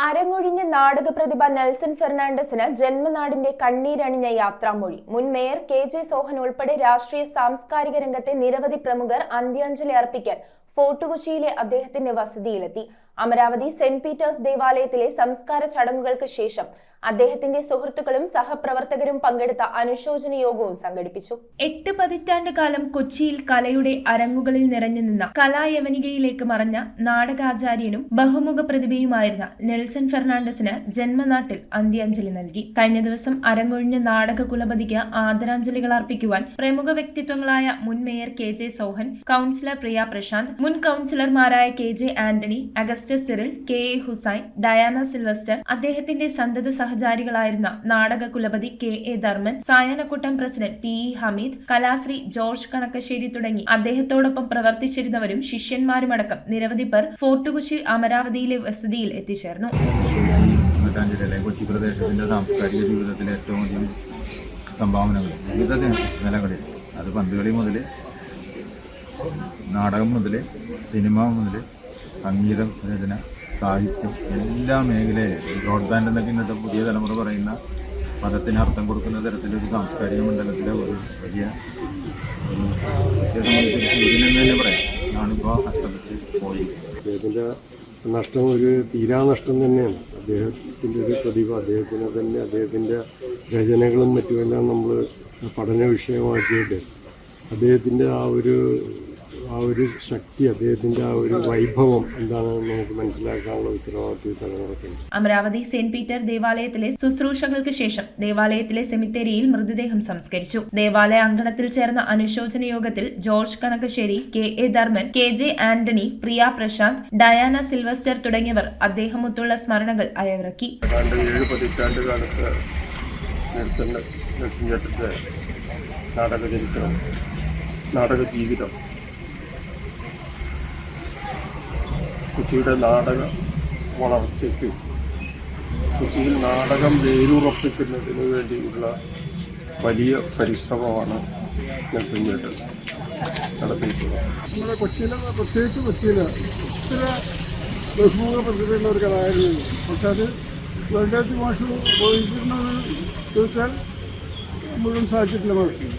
അരങ്ങൊഴിഞ്ഞ നാടക പ്രതിഭ നെൽസൺ ഫെർണാണ്ടസിന് ജന്മനാടിന്റെ കണ്ണീരണിഞ്ഞ യാത്രാമൊഴി. മുൻ mayor K J. Sohan ഉൾപ്പെടെ രാഷ്ട്രീയ സാംസ്കാരിക രംഗത്തെ നിരവധി പ്രമുഖർ അന്ത്യാഞ്ജലി അർപ്പിക്കാൻ ഫോർട്ട് കൊച്ചിയിലെ അദ്ദേഹത്തിന്റെ വസതിയിലെത്തി. അമരാവതി സെന്റ് പീറ്റേഴ്സ് ദേവാലയത്തിലെ സംസ്കാര ചടങ്ങുകൾക്ക് ശേഷം അദ്ദേഹത്തിന്റെ സുഹൃത്തുക്കളും സഹപ്രവർത്തകരും പങ്കെടുത്ത അനുശോചന യോഗവും സംഘടിപ്പിച്ചു. 8 പതിറ്റാണ്ട് കാലം കൊച്ചിയിൽ കലയുടെ അരങ്ങുകളിൽ നിറഞ്ഞു നിന്ന കലായവനികയിലേക്ക് മറഞ്ഞ നാടകാചാര്യനും ബഹുമുഖ പ്രതിഭയുമായിരുന്ന നെൽസൺ ഫെർണാണ്ടസിന് ജന്മനാട്ടിൽ അന്ത്യാഞ്ജലി നൽകി. കഴിഞ്ഞ ദിവസം അരങ്ങൊഴിഞ്ഞ നാടക കുലപതിക്ക് ആദരാഞ്ജലികൾ അർപ്പിക്കുവാൻ പ്രമുഖ വ്യക്തിത്വങ്ങളായ മുൻ mayor K J. Sohan, councillor Priya Prashanth, മുൻ കൗൺസിലർമാരായ കെ.ജെ. ആന്റണി, അഗസ്റ്റസ് സിറിൽ, കെ.എ. ഹുസൈൻ, ഡയാന സിൽവസ്റ്റർ, അദ്ദേഹത്തിന്റെ സന്തത സഹചാരികളായിരുന്ന നാടക കുലപതി കെ.എ. ധർമ്മൻ, സായാഹ്നക്കൂട്ടം പ്രസിഡന്റ് പി.ഇ. ഹമീദ്, കലാശ്രീ ജോർജ് കണക്കശ്ശേരി തുടങ്ങി അദ്ദേഹത്തോടൊപ്പം പ്രവർത്തിച്ചിരുന്നവരും ശിഷ്യന്മാരുമടക്കം നിരവധി പേർ ഫോർട്ട് കൊച്ചി അമരാവതിയിലെ വസതിയിൽ എത്തിച്ചേർന്നു. കൊച്ചി പ്രദേശത്തിന്റെ സാംസ്കാരിക ജീവിതത്തിലെ ഏറ്റവും അധികം സംഭാവനകൾ വിവിധ നിലകളിൽ, അത് പന്തുകളി മുതൽ നാടകം മുതൽ സിനിമ മുതൽ സംഗീതം, രചന, സാഹിത്യം, എല്ലാ മേഖലയിലും ബ്രോഡ്ബാൻഡ് എന്നൊക്കെ ഇന്നത്തെ പുതിയ തലമുറ പറയുന്ന പദത്തിന് അർത്ഥം കൊടുക്കുന്ന തരത്തിലൊരു സാംസ്കാരിക മണ്ഡലത്തിലെ ഒരു വലിയ സൂര്യനെന്ന് തന്നെ പറയാം. ഞാനിപ്പോൾ അസ്തമിച്ച് പോയി. അദ്ദേഹത്തിൻ്റെ നഷ്ടം ഒരു തീരാനഷ്ടം തന്നെയാണ്. അദ്ദേഹത്തിൻ്റെ ഒരു പ്രതിഭ, അദ്ദേഹത്തിന് തന്നെ അദ്ദേഹത്തിൻ്റെ രചനകളും മറ്റുമെല്ലാം നമ്മൾ പഠന വിഷയമാക്കിയിട്ട് അദ്ദേഹത്തിൻ്റെ ആ ഒരു ശക്തി, അദ്ദേഹത്തിന്റെ ആ ഒരു വൈഭവം എന്താണെന്ന് നമുക്ക് മനസ്സിലാക്കാനുള്ള ഉത്തരവാദിത്വം തലമുറയ്ക്കുണ്ട്. അമരാവതി സെന്റ് പീറ്റർ ദേവാലയത്തിലെ ശുശ്രൂഷകൾക്ക് ശേഷം ദേവാലയത്തിലെ സെമിത്തേരിയിൽ മൃതദേഹം സംസ്കരിച്ചു. ദേവാലയ അങ്കണത്തിൽ ചേർന്ന അനുശോചന യോഗത്തിൽ ജോർജ് കണക്കശ്ശേരി, കെ.എ. ധർമ്മൻ, കെ.ജെ. ആന്റണി, പ്രിയ പ്രശാന്ത്, ഡയാന സിൽവസ്റ്റർ തുടങ്ങിയവർ അദ്ദേഹമൊത്തുള്ള സ്മരണകൾ അയവിറക്കി. 7 പതിറ്റാണ്ട് കാലത്ത് നെൽസൺ ചേട്ടന്റെ നാടക ചരിത്രം, നാടക ജീവിതം, കൊച്ചിയുടെ നാടക വളർച്ചയ്ക്കും കൊച്ചിയിൽ നാടകം വേരുറപ്പിക്കുന്നതിന് വേണ്ടിയുള്ള വലിയ പരിശ്രമമാണ് നെൽസൺ ചേട്ടൻ നടത്തിയിട്ടുള്ളത്. നമ്മുടെ പ്രത്യേകിച്ച് കൊച്ചിയിൽ ചില ബഹുമുഖ പ്രതിഭയുള്ള ഒരു കലാകാരനാണ്. പക്ഷെ അത് വെങ്കടേഷ് മാഷ് പോയിരുന്നത് ചോദിച്ചാൽ മുഴുവൻ സാധിച്ചിട്ടില്ല. മാഷ്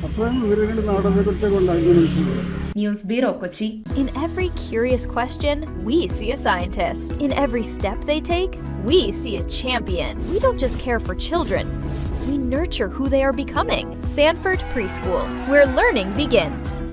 അത്രയും വിവരങ്ങൾ നാടകത്തെക്കുറിച്ചൊക്കെ ഉണ്ടായിരുന്നു. News Bureau, Kochi. In every curious question, we see a scientist. In every step they take, we see a champion. We don't just care for children, we nurture who they are becoming. Sanford Preschool, where learning begins.